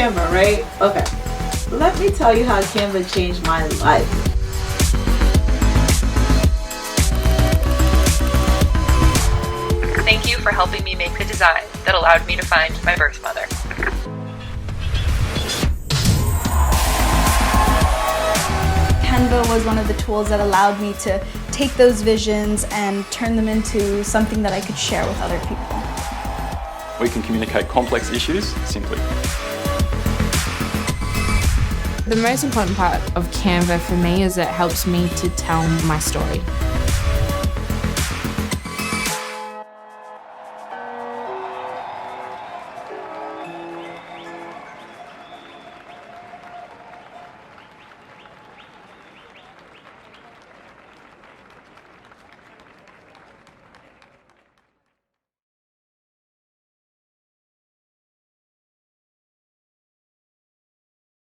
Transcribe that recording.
Canva, right? Okay. Let me tell you how Canva changed my life. Thank you for helping me make the design that allowed me to find my birth mother. Canva was one of the tools that allowed me to take those visions and turn them into something that I could share with other people. We can communicate complex issues simply. The most important part of Canva for me is it helps me to tell my story.